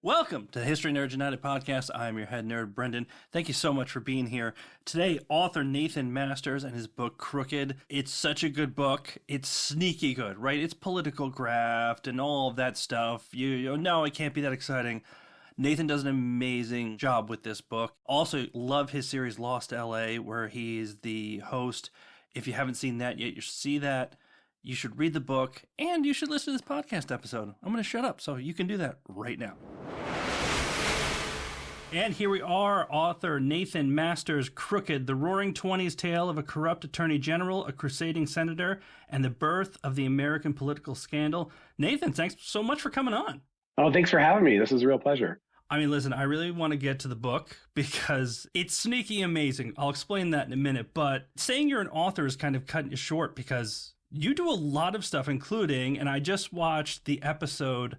Welcome to the History Nerds United podcast. I'm your head nerd, Brendan. Thank you so much for being here. Today, author Nathan Masters and his book, Crooked. It's such a good book. It's sneaky good, right? It's political graft and all of that stuff. You know, it can't be that exciting. Nathan does an amazing job with this book. Also, love his series Lost LA, where he's the host. If you haven't seen that yet, you should see that. You should read the book, and you should listen to this podcast episode. I'm going to shut up, so you can do that right now. And here we are, author Nathan Masters' Crooked, the roaring 20s tale of a corrupt attorney general, a crusading senator, and the birth of the American political scandal. Nathan, thanks so much for coming on. Oh, thanks for having me. This is a real pleasure. I mean, listen, I really want to get to the book because it's sneaky amazing. I'll explain that in a minute, but saying you're an author is kind of cutting you short because you do a lot of stuff, including, and I just watched the episode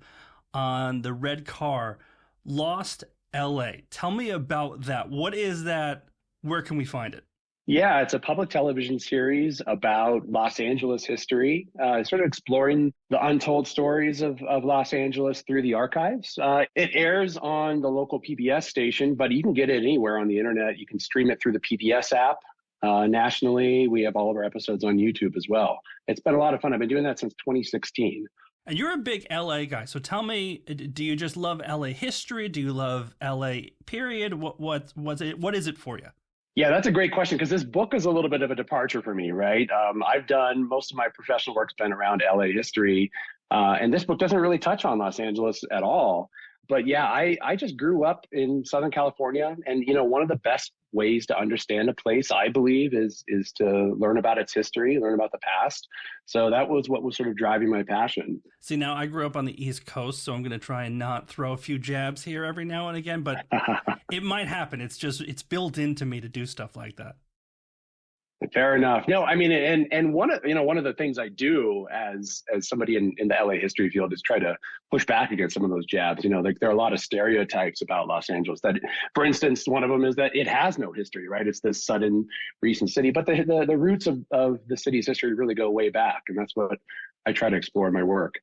on the red car, Lost LA. Tell me about that. What is that? Where can we find it? Yeah, it's a public television series about Los Angeles history, sort of exploring the untold stories of Los Angeles through the archives. It airs on the local PBS station, but you can get it anywhere on the internet. You can stream it through the PBS app. Nationally, we have all of our episodes on YouTube as well. It's been a lot of fun. I've been doing that since 2016. And you're a big LA guy. So tell me, do you just love LA history? Do you love LA period? What is it for you? Yeah, that's a great question because this book is a little bit of a departure for me, right? I've done most of my professional work's been around LA history, and this book doesn't really touch on Los Angeles at all. But yeah, I just grew up in Southern California, and one of the best ways to understand a place, I believe, is to learn about its history, learn about the past. So that was what was sort of driving my passion. See, now I grew up on the East Coast, so I'm going to try and not throw a few jabs here every now and again, but it might happen. It's built into me to do stuff like that. Fair enough. No, I mean, and one of the things I do as somebody in the LA history field is try to push back against some of those jabs. Like there are a lot of stereotypes about Los Angeles that, for instance, one of them is that it has no history, right? It's this sudden recent city, but the roots of the city's history really go way back. And that's what I try to explore in my work.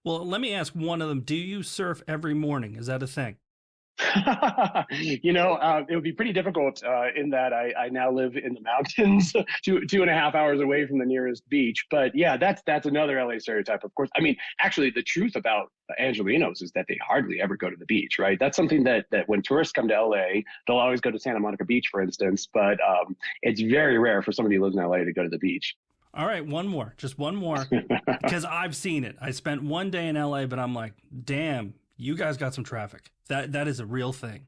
Well, let me ask one of them. Do you surf every morning? Is that a thing? It would be pretty difficult in that I now live in the mountains, 2.5 hours away from the nearest beach. But yeah, that's another LA stereotype, of course. I mean, actually, the truth about Angelenos is that they hardly ever go to the beach, right? That's something that when tourists come to LA, they'll always go to Santa Monica Beach, for instance. But it's very rare for somebody who lives in LA to go to the beach. All right, just one more, because I've seen it. I spent one day in LA, but I'm like, damn. You guys got some traffic. That is a real thing.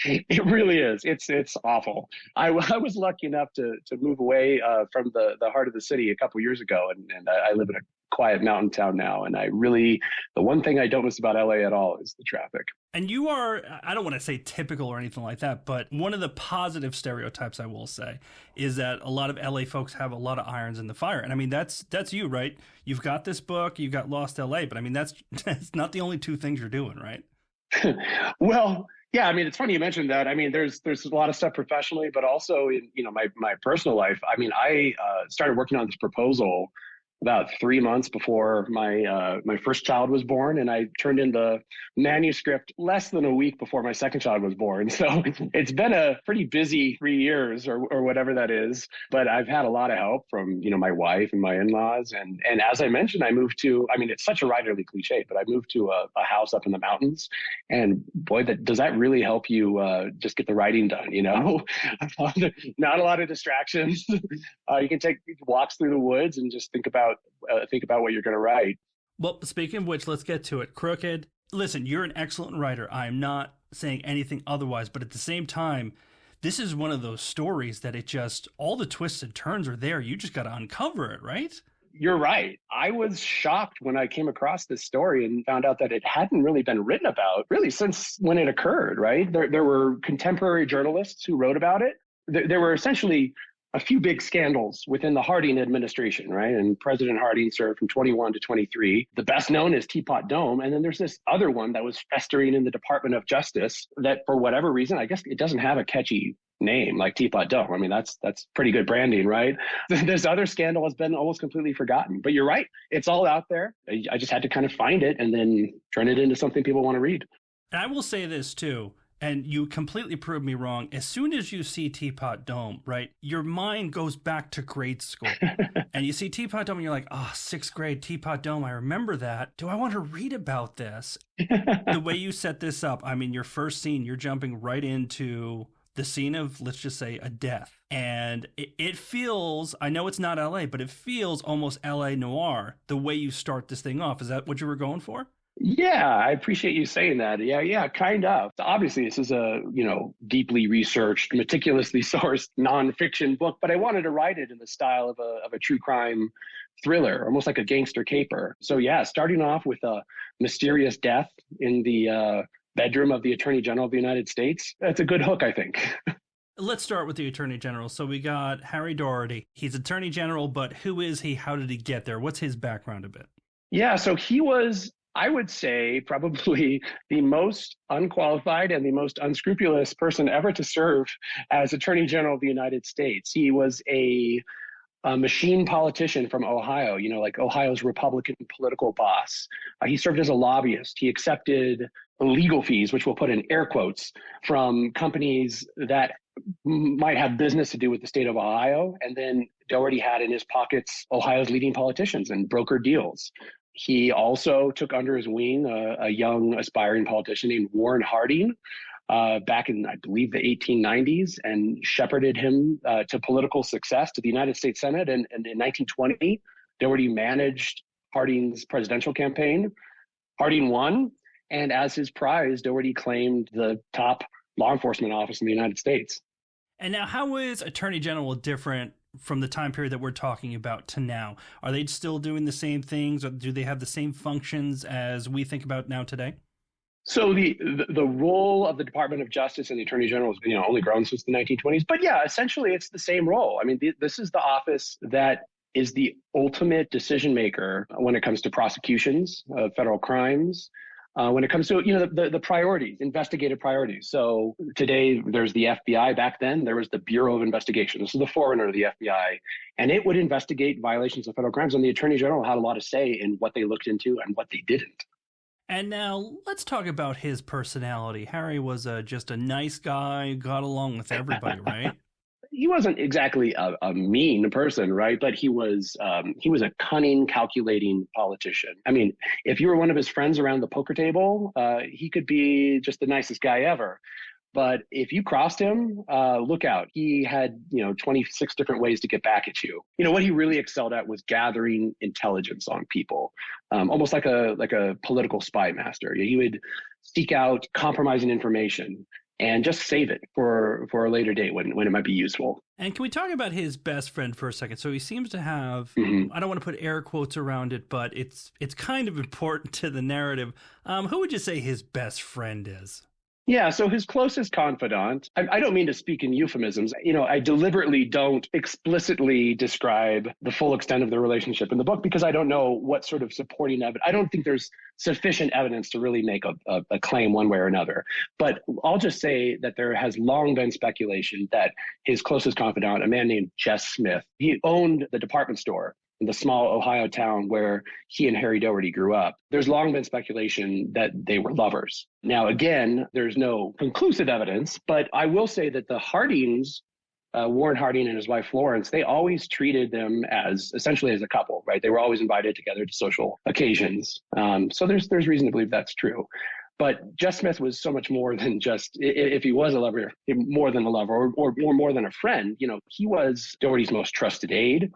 It really is. It's awful. I was lucky enough to move away from the heart of the city a couple years ago, and I live in a quiet mountain town now. And the one thing I don't miss about LA at all is the traffic. And you are, I don't want to say typical or anything like that, but one of the positive stereotypes I will say is that a lot of LA folks have a lot of irons in the fire. And I mean, that's you, right? You've got this book, you've got Lost LA, but I mean, that's not the only two things you're doing, right? Well, yeah, I mean, it's funny you mentioned that. I mean, there's a lot of stuff professionally, but also in, my personal life. I mean, I started working on this proposal about 3 months before my first child was born, and I turned in the manuscript less than a week before my second child was born. So it's been a pretty busy 3 years or whatever that is. But I've had a lot of help from my wife and my in-laws, and as I mentioned, I moved to. I mean, it's such a writerly cliche, but I moved to a house up in the mountains, and boy, does that really help you just get the writing done? Not a lot of distractions. You can take walks through the woods and just think about what you're going to write. Well, speaking of which, let's get to it. Crooked. Listen, you're an excellent writer. I'm not saying anything otherwise, but at the same time, this is one of those stories that all the twists and turns are there. You just got to uncover it, right? You're right. I was shocked when I came across this story and found out that it hadn't really been written about really since when it occurred, right? There were contemporary journalists who wrote about it. There were essentially a few big scandals within the Harding administration, right? And President Harding served from 21 to 23. The best known is Teapot Dome. And then there's this other one that was festering in the Department of Justice that, for whatever reason, I guess it doesn't have a catchy name like Teapot Dome. I mean, that's pretty good branding, right? This other scandal has been almost completely forgotten. But you're right. It's all out there. I just had to kind of find it and then turn it into something people want to read. And I will say this too. And you completely proved me wrong. As soon as you see Teapot Dome, right, your mind goes back to grade school. And you see Teapot Dome and you're like, oh, sixth grade Teapot Dome. I remember that. Do I want to read about this? The way you set this up, I mean, your first scene, you're jumping right into the scene of, let's just say, a death. And it feels, I know it's not LA, but it feels almost LA noir the way you start this thing off. Is that what you were going for? Yeah, I appreciate you saying that. Yeah, kind of. Obviously, this is a, deeply researched, meticulously sourced nonfiction book, but I wanted to write it in the style of a true crime thriller, almost like a gangster caper. So yeah, starting off with a mysterious death in the bedroom of the Attorney General of the United States. That's a good hook, I think. Let's start with the Attorney General. So we got Harry Doherty. He's Attorney General, but who is he? How did he get there? What's his background a bit? Yeah, so he was, I would say, probably the most unqualified and the most unscrupulous person ever to serve as Attorney General of the United States. He was a machine politician from Ohio, like Ohio's Republican political boss. He served as a lobbyist. He accepted legal fees, which we'll put in air quotes, from companies that might have business to do with the state of Ohio. And then Doherty had in his pockets Ohio's leading politicians and brokered deals. He also took under his wing a young aspiring politician named Warren Harding back in, I believe, the 1890s and shepherded him to political success to the United States Senate. And in 1920, Doherty managed Harding's presidential campaign. Harding won. And as his prize, Doherty claimed the top law enforcement office in the United States. And now, how is Attorney General different from the time period that we're talking about to now? Are they still doing the same things, or do they have the same functions as we think about now today? So the role of the Department of Justice and the Attorney General has only grown since the 1920s. But yeah, essentially it's the same role. I mean, this is the office that is the ultimate decision maker when it comes to prosecutions of federal crimes. When it comes to the priorities, investigative priorities. So today there's the FBI. Back then there was the Bureau of Investigation. This is the forerunner of the FBI, and it would investigate violations of federal crimes. And the Attorney General had a lot of say in what they looked into and what they didn't. And now let's talk about his personality. Harry was just a nice guy, got along with everybody, right? He wasn't exactly a mean person, right? But he was a cunning, calculating politician. I mean, if you were one of his friends around the poker table, he could be just the nicest guy ever. But if you crossed him, look out. He had 26 different ways to get back at you. What he really excelled at was gathering intelligence on people, almost like a political spy master. He would seek out compromising information and just save it for a later date when it might be useful. And can we talk about his best friend for a second? So he seems to have, I don't want to put air quotes around it, but it's kind of important to the narrative. Who would you say his best friend is? Yeah, so his closest confidant, I don't mean to speak in euphemisms. I deliberately don't explicitly describe the full extent of the relationship in the book because I don't know what sort of supporting evidence. I don't think there's sufficient evidence to really make a claim one way or another. But I'll just say that there has long been speculation that his closest confidant, a man named Jess Smith, he owned the department store in the small Ohio town where he and Harry Doherty grew up. There's long been speculation that they were lovers. Now, again, there's no conclusive evidence, but I will say that the Hardings, Warren Harding and his wife Florence, they always treated them as essentially as a couple, right? They were always invited together to social occasions. So there's reason to believe that's true. But Jess Smith was so much more than just, if he was a lover, more than a lover or more than a friend. He was Doherty's most trusted aide.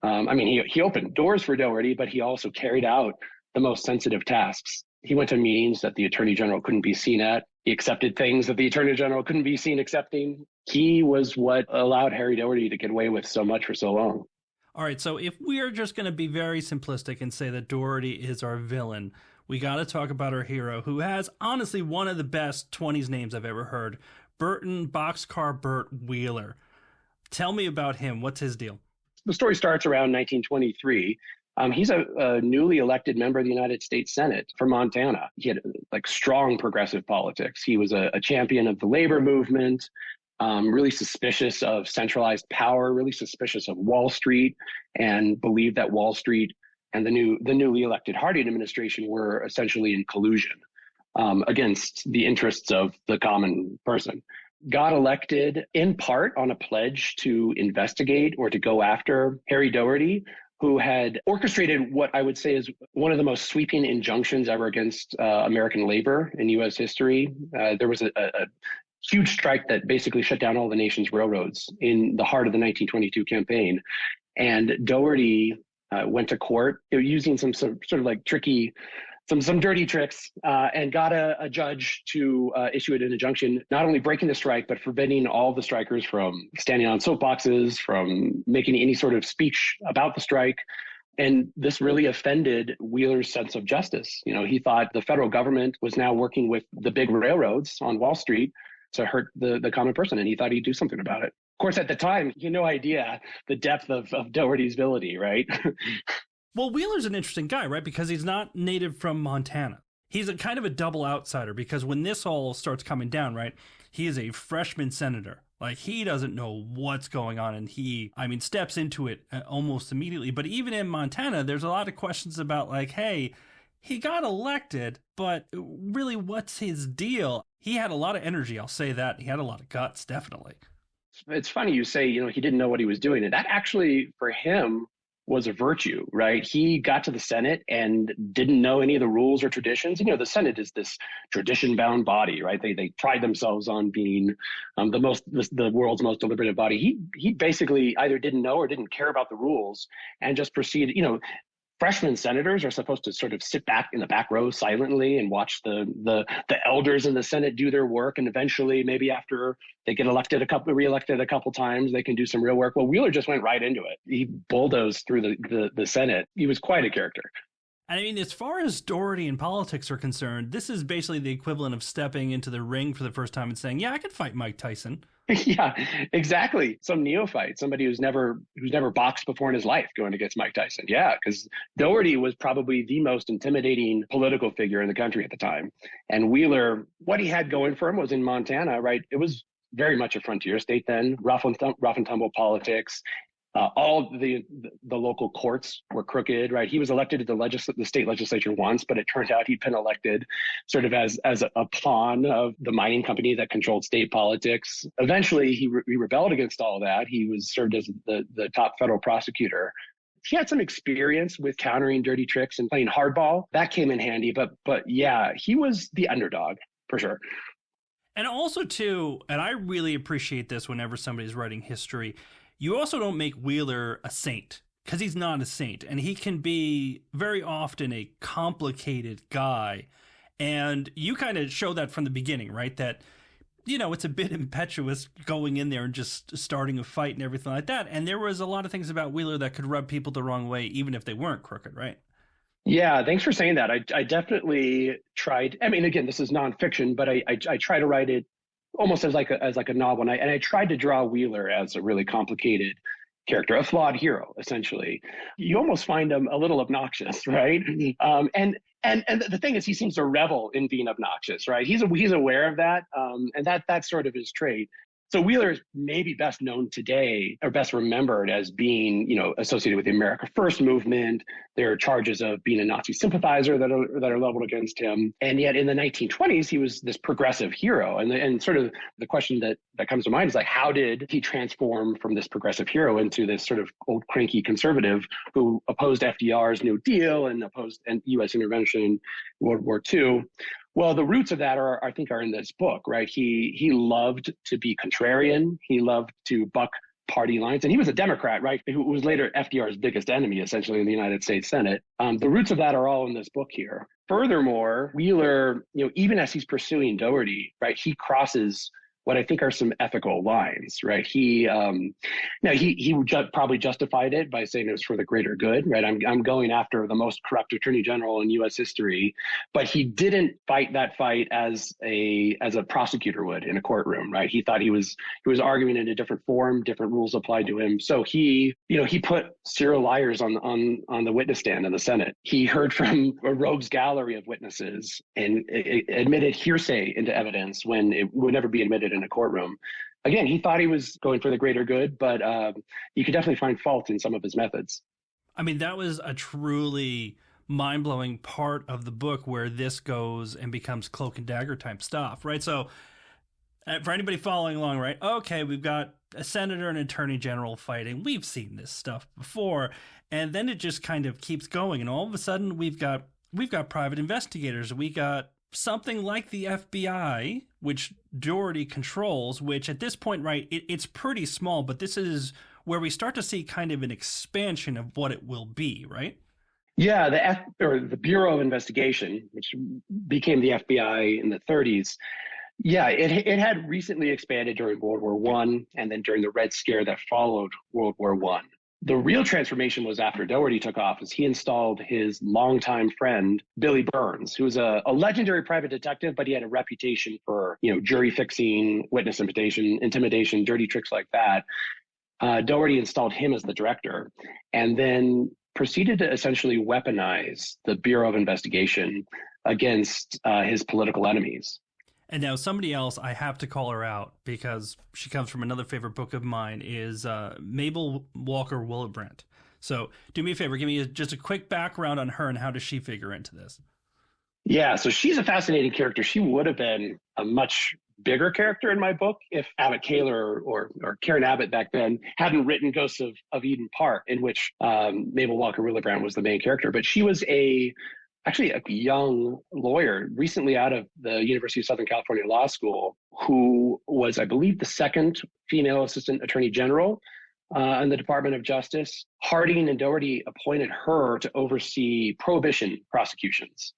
He opened doors for Doherty, but he also carried out the most sensitive tasks. He went to meetings that the Attorney General couldn't be seen at. He accepted things that the Attorney General couldn't be seen accepting. He was what allowed Harry Doherty to get away with so much for so long. All right, so if we are just going to be very simplistic and say that Doherty is our villain, we got to talk about our hero, who has honestly one of the best 20s names I've ever heard, Burton Boxcar Burt Wheeler. Tell me about him. What's his deal? The story starts around 1923. He's a newly elected member of the United States Senate from Montana. He had like strong progressive politics. He was a champion of the labor movement, really suspicious of centralized power, really suspicious of Wall Street, and believed that Wall Street and the newly elected Harding administration were essentially in collusion against the interests of the common person. Got elected in part on a pledge to investigate or to go after Harry Doherty, who had orchestrated what I would say is one of the most sweeping injunctions ever against American labor in U.S. history. There was a huge strike that basically shut down all the nation's railroads in the heart of the 1922 campaign. And Doherty went to court using some sort of like tricky, some dirty tricks, and got a judge to issue an injunction, not only breaking the strike, but forbidding all the strikers from standing on soapboxes, from making any sort of speech about the strike. And this really offended Wheeler's sense of justice. You know, he thought the federal government was now working with the big railroads on Wall Street to hurt the common person, and he thought he'd do something about it. Of course, at the time, he had no idea the depth of Doherty's villainy, right? Well, Wheeler's an interesting guy, right? Because he's not native from Montana. He's a kind of a double outsider because when this all starts coming down, right, he is a freshman senator. Like, he doesn't know what's going on, and he steps into it almost immediately. But even in Montana, there's a lot of questions about, like, hey, he got elected, but really, what's his deal? He had a lot of energy, I'll say that. He had a lot of guts, definitely. It's funny you say, he didn't know what he was doing. And that actually, for him, was a virtue, right? He got to the Senate and didn't know any of the rules or traditions. The Senate is this tradition-bound body, right? They pride themselves on being the world's most deliberative body. He basically either didn't know or didn't care about the rules and just proceeded. Freshman senators are supposed to sort of sit back in the back row silently and watch the elders in the Senate do their work, and eventually, maybe after they get reelected a couple times, they can do some real work. Well, Wheeler just went right into it. He bulldozed through the Senate. He was quite a character. As far as Doherty and politics are concerned, this is basically the equivalent of stepping into the ring for the first time and saying, "Yeah, I could fight Mike Tyson." Yeah, exactly. Some neophyte, somebody who's never boxed before in his life, going against Mike Tyson. Yeah, because Doherty was probably the most intimidating political figure in the country at the time. And Wheeler, what he had going for him was in Montana, right? It was very much a frontier state then, rough and tumble politics. All the local courts were crooked, right? He was elected to the state legislature once, but it turned out he'd been elected sort of as a pawn of the mining company that controlled state politics. Eventually, he rebelled against all of that. He was served as the top federal prosecutor. He had some experience with countering dirty tricks and playing hardball. That came in handy, but yeah, he was the underdog for sure. And also, too, and I really appreciate this whenever somebody's writing history, you also don't make Wheeler a saint, because he's not a saint. And he can be very often a complicated guy. And you kind of show that from the beginning, right? That, it's a bit impetuous going in there and just starting a fight and everything like that. And there was a lot of things about Wheeler that could rub people the wrong way, even if they weren't crooked, right? Yeah, thanks for saying that. I definitely tried. Again, this is nonfiction, but I try to write it almost as like a novel. And I tried to draw Wheeler as a really complicated character, a flawed hero, essentially. You almost find him a little obnoxious, right? And the thing is, he seems to revel in being obnoxious, right? He's aware of that, and that's sort of his trait. So Wheeler is maybe best known today, or best remembered as being, associated with the America First movement. There are charges of being a Nazi sympathizer that are leveled against him. And yet in the 1920s, he was this progressive hero. And sort of the question that comes to mind is like, how did he transform from this progressive hero into this sort of old cranky conservative who opposed FDR's New Deal and opposed U.S. intervention in World War II? Well, the roots of that I think are in this book, right? He loved to be contrarian. He loved to buck party lines. And he was a Democrat, right? Who was later FDR's biggest enemy, essentially, in the United States Senate. The roots of that are all in this book here. Furthermore, Wheeler, even as he's pursuing Doherty, right, he crosses what I think are some ethical lines, right? He probably justified it by saying it was for the greater good, right? I'm going after the most corrupt attorney general in U.S. history, but he didn't fight that fight as a prosecutor would in a courtroom, right? He thought he was arguing in a different form, different rules applied to him. So he put serial liars on the witness stand in the Senate. He heard from a rogues gallery of witnesses and admitted hearsay into evidence when it would never be admitted in a courtroom. Again, he thought he was going for the greater good, but you could definitely find fault in some of his methods. I mean, that was a truly mind-blowing part of the book where this goes and becomes cloak and dagger type stuff, right? So for anybody following along, right? Okay, we've got a senator and attorney general fighting. We've seen this stuff before. And then it just kind of keeps going. And all of a sudden we've got private investigators. We got something like the FBI, which Dougherty controls, which at this point, right, it's pretty small, but this is where we start to see kind of an expansion of what it will be, right? Yeah, the Bureau of Investigation, which became the FBI in the 30s. Yeah, it had recently expanded during World War I and then during the Red Scare that followed World War I. The real transformation was after Dougherty took office. He installed his longtime friend, Billy Burns, who was a legendary private detective, but he had a reputation for, jury fixing, witness intimidation, dirty tricks like that. Dougherty installed him as the director and then proceeded to essentially weaponize the Bureau of Investigation against his political enemies. And now somebody else, I have to call her out because she comes from another favorite book of mine, is Mabel Walker Willebrandt. So do me a favor, give me just a quick background on her and how does she figure into this? Yeah, so she's a fascinating character. She would have been a much bigger character in my book if Abbott Kaler or Karen Abbott back then hadn't written Ghosts of Eden Park, in which Mabel Walker Willebrandt was the main character. But she was actually a young lawyer recently out of the University of Southern California Law School who was, I believe, the second female assistant attorney general in the Department of Justice. Harding and Dougherty appointed her to oversee prohibition prosecutions.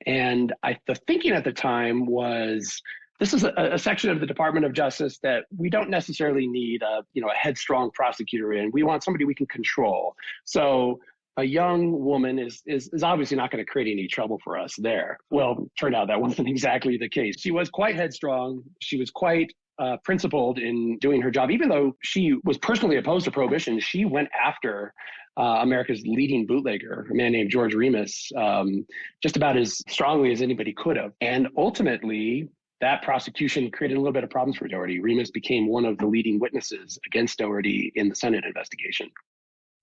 And the thinking at the time was, this is a section of the Department of Justice that we don't necessarily need a headstrong prosecutor in. We want somebody we can control. So a young woman is obviously not going to create any trouble for us there. Well, turned out that wasn't exactly the case. She was quite headstrong. She was quite principled in doing her job. Even though she was personally opposed to prohibition, she went after America's leading bootlegger, a man named George Remus, just about as strongly as anybody could have. And ultimately, that prosecution created a little bit of problems for Dougherty. Remus became one of the leading witnesses against Dougherty in the Senate investigation.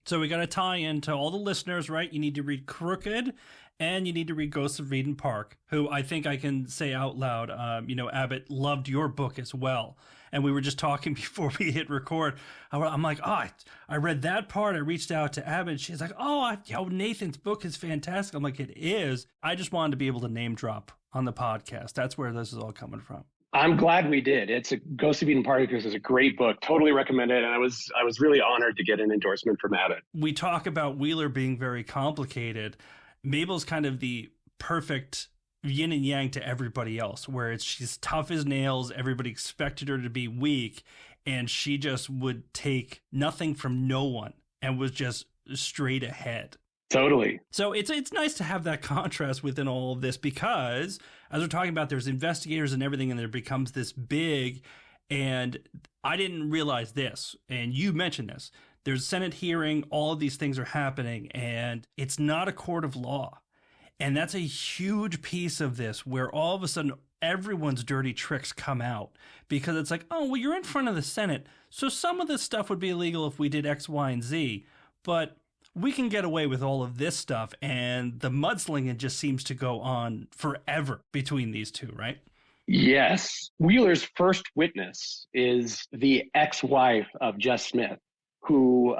So we got to tie into all the listeners, right? You need to read Crooked and you need to read Ghosts of Eden Park, who I think I can say out loud, Abbott loved your book as well. And we were just talking before we hit record. I'm like, I read that part. I reached out to Abbott. She's like, Nathan's book is fantastic. I'm like, it is. I just wanted to be able to name drop on the podcast. That's where this is all coming from. I'm glad we did. It's a Ghost of Eden Park because it's a great book. Totally recommend it. And I was really honored to get an endorsement from Abbott. We talk about Wheeler being very complicated. Mabel's kind of the perfect yin and yang to everybody else, where she's tough as nails. Everybody expected her to be weak, and she just would take nothing from no one and was just straight ahead. Totally. So it's nice to have that contrast within all of this because, as we're talking about, there's investigators and everything, and there becomes this big, and I didn't realize this, and you mentioned this. There's a Senate hearing, all of these things are happening, and it's not a court of law. And that's a huge piece of this, where all of a sudden everyone's dirty tricks come out because it's like, oh, well, you're in front of the Senate, so some of this stuff would be illegal if we did X, Y, and Z, but we can get away with all of this stuff, and the mudslinging just seems to go on forever between these two, right? Yes. Wheeler's first witness is the ex-wife of Jess Smith, who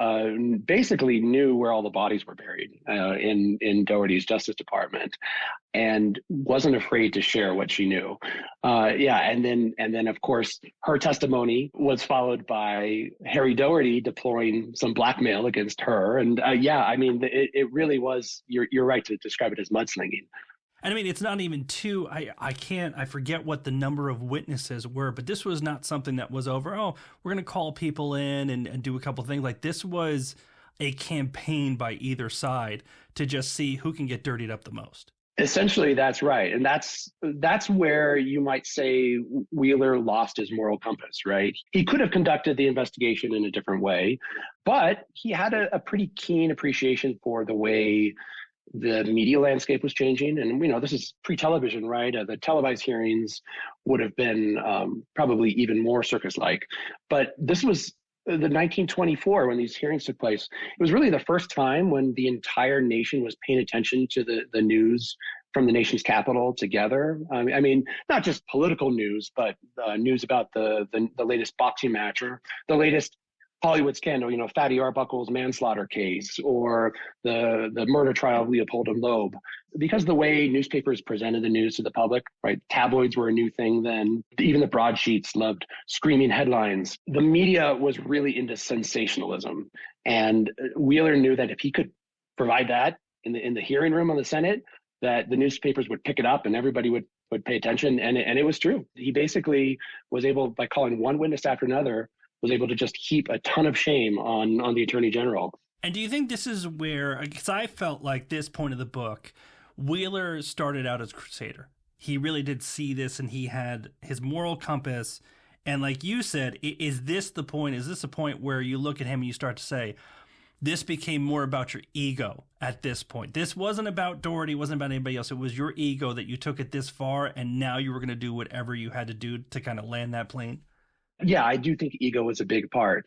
basically knew where all the bodies were buried in Dougherty's Justice Department, and wasn't afraid to share what she knew. And then of course her testimony was followed by Harry Dougherty deploying some blackmail against her, and it really was. You're right to describe it as mudslinging. And I mean, it's not even two. I forget what the number of witnesses were, but this was not something that was over, oh, we're going to call people in and do a couple things. Like, this was a campaign by either side to just see who can get dirtied up the most. Essentially, that's right. And that's where you might say Wheeler lost his moral compass, right? He could have conducted the investigation in a different way, but he had a pretty keen appreciation for the way the media landscape was changing. And, this is pre-television, right? The televised hearings would have been probably even more circus-like. But this was the 1924 when these hearings took place. It was really the first time when the entire nation was paying attention to the news from the nation's capital together. I mean, not just political news, but news about the latest boxing match or the latest Hollywood scandal, Fatty Arbuckle's manslaughter case or the murder trial of Leopold and Loeb. Because the way newspapers presented the news to the public, right? Tabloids were a new thing then. Even the broadsheets loved screaming headlines. The media was really into sensationalism. And Wheeler knew that if he could provide that in the hearing room of the Senate, that the newspapers would pick it up and everybody would pay attention. And it was true. He basically was able, by calling one witness after another, was able to just heap a ton of shame on the attorney general. And do you think this is where, because I felt like this point of the book, Wheeler started out as Crusader. He really did see this and he had his moral compass. And like you said, is this the point? Is this a point where you look at him and you start to say, this became more about your ego at this point? This wasn't about Doherty, wasn't about anybody else. It was your ego that you took it this far and now you were going to do whatever you had to do to kind of land that plane. Yeah, I do think ego was a big part.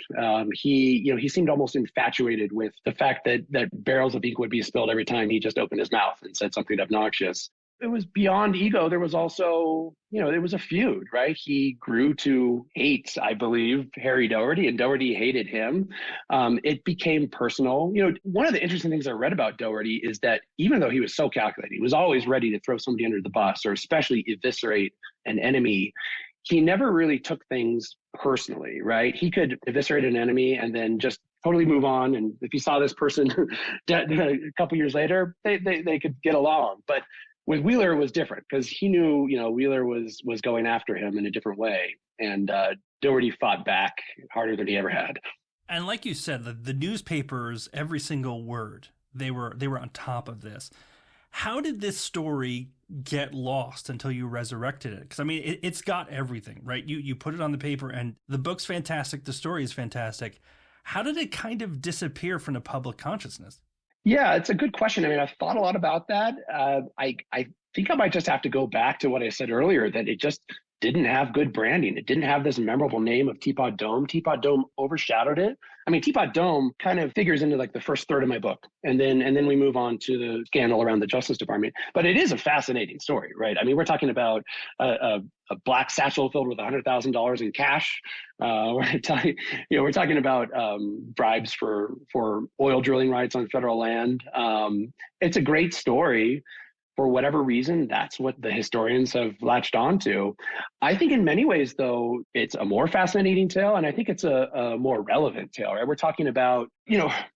He seemed almost infatuated with the fact that barrels of ink would be spilled every time he just opened his mouth and said something obnoxious. It was beyond ego. There was also, there was a feud, right? He grew to hate, I believe, Harry Doherty, and Doherty hated him. It became personal. One of the interesting things I read about Doherty is that even though he was so calculating, he was always ready to throw somebody under the bus or especially eviscerate an enemy, he never really took things personally, right? He could eviscerate an enemy and then just totally move on. And if you saw this person a couple years later, they could get along. But with Wheeler, it was different because he knew, Wheeler was going after him in a different way. And Doherty fought back harder than he ever had. And like you said, the newspapers, every single word, they were on top of this. How did this story get lost until you resurrected it? Because I mean, it's got everything, right? You put it on the paper and the book's fantastic. The story is fantastic. How did it kind of disappear from the public consciousness? Yeah, it's a good question. I mean, I've thought a lot about that. I think I might just have to go back to what I said earlier, that it just didn't have good branding. It didn't have this memorable name of Teapot Dome. Teapot Dome overshadowed it. I mean, Teapot Dome kind of figures into like the first third of my book. And then we move on to the scandal around the Justice Department. But it is a fascinating story, right? I mean, we're talking about a black satchel filled with $100,000 in cash. We're talking about bribes for oil drilling rights on federal land. It's a great story. For whatever reason, that's what the historians have latched onto. I think in many ways, though, it's a more fascinating tale, and I think it's a more relevant tale, right? We're talking about,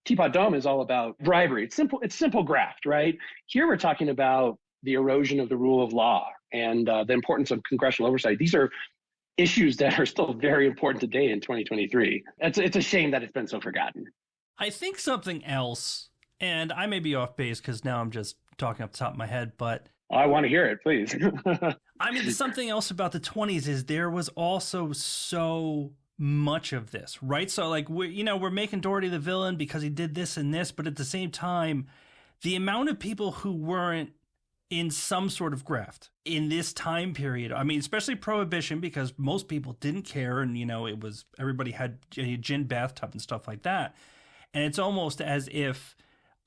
Teapot Dome is all about bribery. It's simple graft, right? Here we're talking about the erosion of the rule of law and the importance of congressional oversight. These are issues that are still very important today in 2023. It's a shame that it's been so forgotten. I think something else, and I may be off base because now I'm just talking off the top of my head, but I want to hear it, please. I mean, something else about the 20s is there was also so much of this, right? So like, we're making Doherty the villain because he did this and this, but at the same time, the amount of people who weren't in some sort of graft in this time period, I mean, especially Prohibition, because most people didn't care. And, it was, everybody had a gin bathtub and stuff like that. And it's almost as if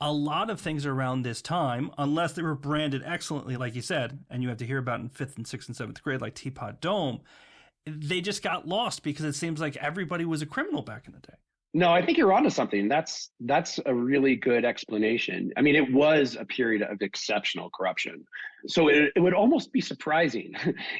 a lot of things around this time, unless they were branded excellently, like you said, and you have to hear about in 5th and 6th and 7th grade, like Teapot Dome, they just got lost because it seems like everybody was a criminal back in the day. No, I think you're onto something. That's a really good explanation. I mean, it was a period of exceptional corruption. So it would almost be surprising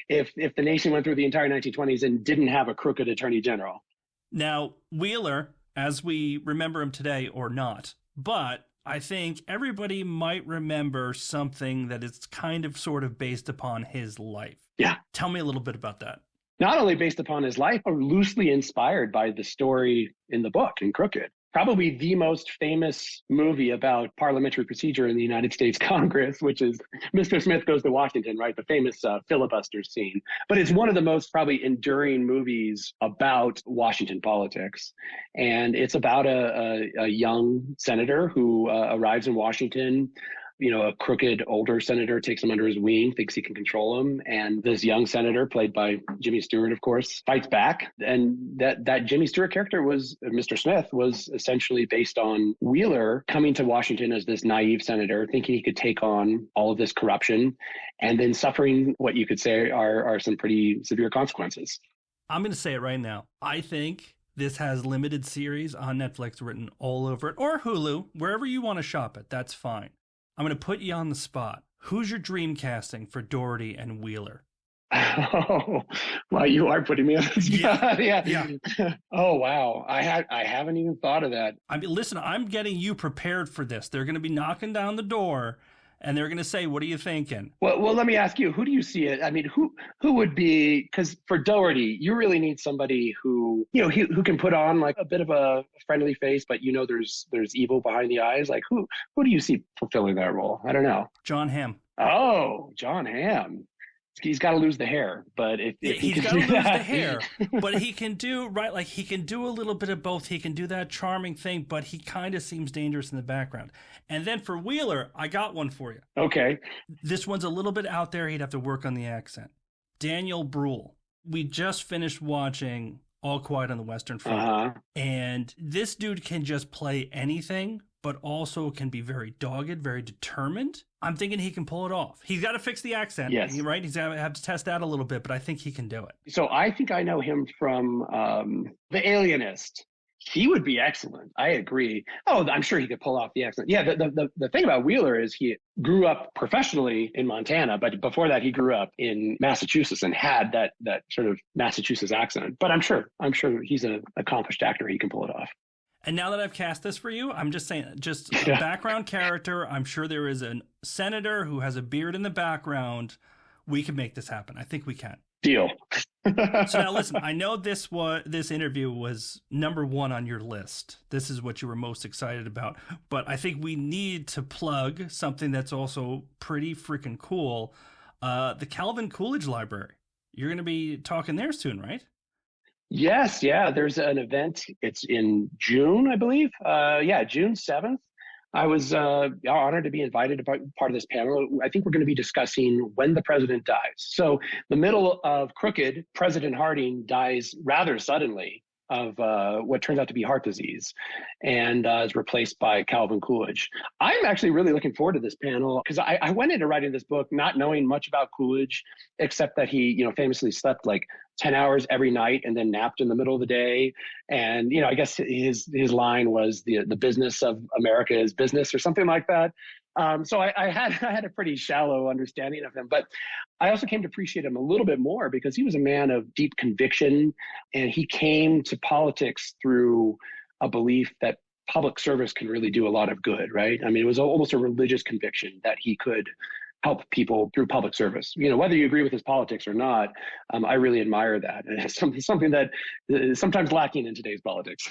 if the nation went through the entire 1920s and didn't have a crooked attorney general. Now, Wheeler, as we remember him today or not, but I think everybody might remember something that is kind of sort of based upon his life. Yeah. Tell me a little bit about that. Not only based upon his life, but loosely inspired by the story in the book, in Crooked. Probably the most famous movie about parliamentary procedure in the United States Congress, which is Mr. Smith Goes to Washington, right? The famous filibuster scene. But it's one of the most probably enduring movies about Washington politics. And it's about a young senator who arrives in Washington. A crooked older senator takes him under his wing, thinks he can control him. And this young senator, played by Jimmy Stewart, of course, fights back. And that Jimmy Stewart character Mr. Smith was essentially based on Wheeler coming to Washington as this naive senator, thinking he could take on all of this corruption and then suffering what you could say are some pretty severe consequences. I'm going to say it right now. I think this has limited series on Netflix written all over it, or Hulu, wherever you want to shop it. That's fine. I'm going to put you on the spot. Who's your dream casting for Doherty and Wheeler? Oh, well, you are putting me on the spot. Yeah. Oh, wow. I haven't even thought of that. I mean, listen, I'm getting you prepared for this. They're going to be knocking down the door and they're going to say, what are you thinking? Well, let me ask you, who do you see it? I mean, who would be, because for Doherty, you really need somebody who can put on like a bit of a friendly face, but there's evil behind the eyes. Like who do you see fulfilling that role? I don't know. Jon Hamm. Oh, Jon Hamm. He's got to lose the hair, but if he's got to lose the hair, but he can do right. Like he can do a little bit of both. He can do that charming thing, but he kind of seems dangerous in the background. And then for Wheeler, I got one for you. Okay. This one's a little bit out there. He'd have to work on the accent. Daniel Bruhl. We just finished watching All Quiet on the Western Front, and this dude can just play anything, but also can be very dogged, very determined. I'm thinking he can pull it off. He's got to fix the accent, yes. Right? He's got to have to test that a little bit, but I think he can do it. So I think I know him from The Alienist. He would be excellent. I agree. Oh, I'm sure he could pull off the accent. Yeah, the thing about Wheeler is he grew up professionally in Montana, but before that he grew up in Massachusetts and had that sort of Massachusetts accent. But I'm sure he's an accomplished actor. He can pull it off. And now that I've cast this for you, I'm just saying, just a background character. I'm sure there is a senator who has a beard in the background. We can make this happen. I think we can. Deal. So now listen, I know this interview was number one on your list. This is what you were most excited about. But I think we need to plug something that's also pretty freaking cool. The Calvin Coolidge Library. You're going to be talking there soon, right? Yes, yeah. There's an event. It's in June, I believe. June 7th. I was honored to be invited to be part of this panel. I think we're going to be discussing when the president dies. So the middle of Crooked, President Harding dies rather suddenly of what turns out to be heart disease and is replaced by Calvin Coolidge. I'm actually really looking forward to this panel because I went into writing this book not knowing much about Coolidge, except that he, famously slept like 10 hours every night and then napped in the middle of the day. And, I guess his line was the business of America is business or something like that. So I had a pretty shallow understanding of him, but I also came to appreciate him a little bit more because he was a man of deep conviction, and he came to politics through a belief that public service can really do a lot of good, right? I mean, it was almost a religious conviction that he could help people through public service. Whether you agree with his politics or not, I really admire that. And it's something that is sometimes lacking in today's politics.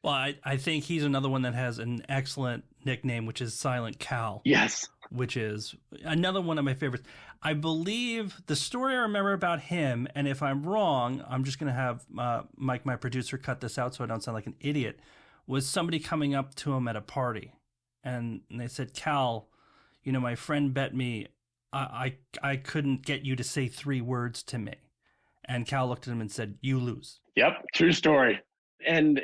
Well, I think he's another one that has an excellent nickname, which is Silent Cal. Yes. Which is another one of my favorites. I believe the story I remember about him, and if I'm wrong, I'm just going to have Mike, my producer, cut this out so I don't sound like an idiot, was somebody coming up to him at a party. And they said, Cal, my friend bet me I couldn't get you to say 3 words to me. And Cal looked at him and said, you lose. Yep, true story. And,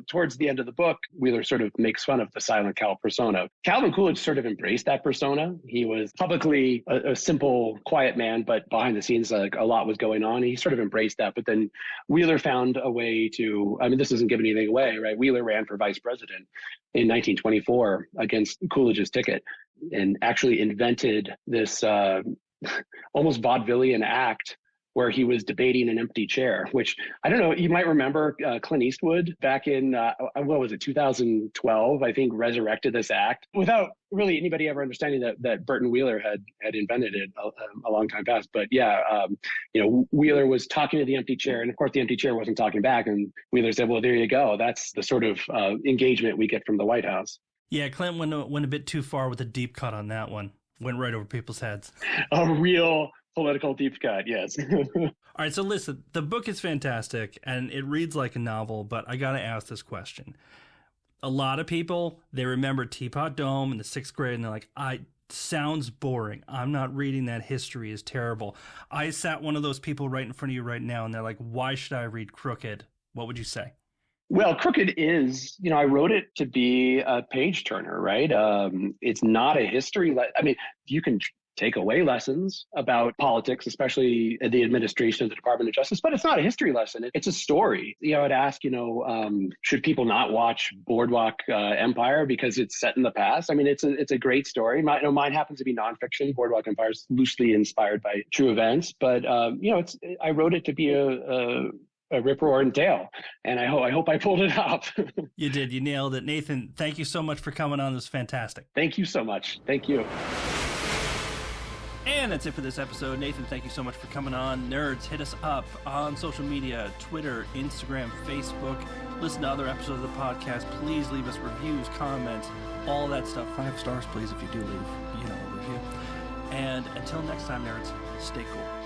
towards the end of the book, Wheeler sort of makes fun of the Silent Cal persona. Calvin Coolidge sort of embraced that persona. He was publicly a simple, quiet man, but behind the scenes, like a lot was going on. He sort of embraced that. But then Wheeler found a way to, this doesn't give anything away, right? Wheeler ran for vice president in 1924 against Coolidge's ticket and actually invented this almost vaudevillian act where he was debating an empty chair, which I don't know, you might remember Clint Eastwood back in, what was it, 2012, I think, resurrected this act without really anybody ever understanding that Burton Wheeler had invented it a long time past. But yeah, Wheeler was talking to the empty chair, and of course the empty chair wasn't talking back. And Wheeler said, well, there you go. That's the sort of engagement we get from the White House. Yeah, Clint went a bit too far with a deep cut on that one. Went right over people's heads. A real political deep cut, yes. All right, so listen, the book is fantastic, and it reads like a novel, but I got to ask this question. A lot of people, they remember Teapot Dome in the 6th grade, and they're like, sounds boring. I'm not reading that. History is terrible. I sat one of those people right in front of you right now, and they're like, why should I read Crooked? What would you say? Well, Crooked is, I wrote it to be a page turner, right? It's not a history. You can take away lessons about politics, especially the administration of the Department of Justice, but it's not a history lesson. It's a story. I'd ask, should people not watch Boardwalk Empire because it's set in the past? It's a great story. Mine happens to be nonfiction. Boardwalk Empire is loosely inspired by true events, but I wrote it to be a rip-roaring tale, and I hope I pulled it off. You did. You nailed it. Nathan, thank you so much for coming on. This was fantastic. Thank you so much. Thank you. And that's it for this episode. Nathan, thank you so much for coming on. Nerds, hit us up on social media, Twitter, Instagram, Facebook. Listen to other episodes of the podcast. Please leave us reviews, comments, all that stuff. 5 stars, please, if you do leave, a review. And until next time, nerds, stay cool.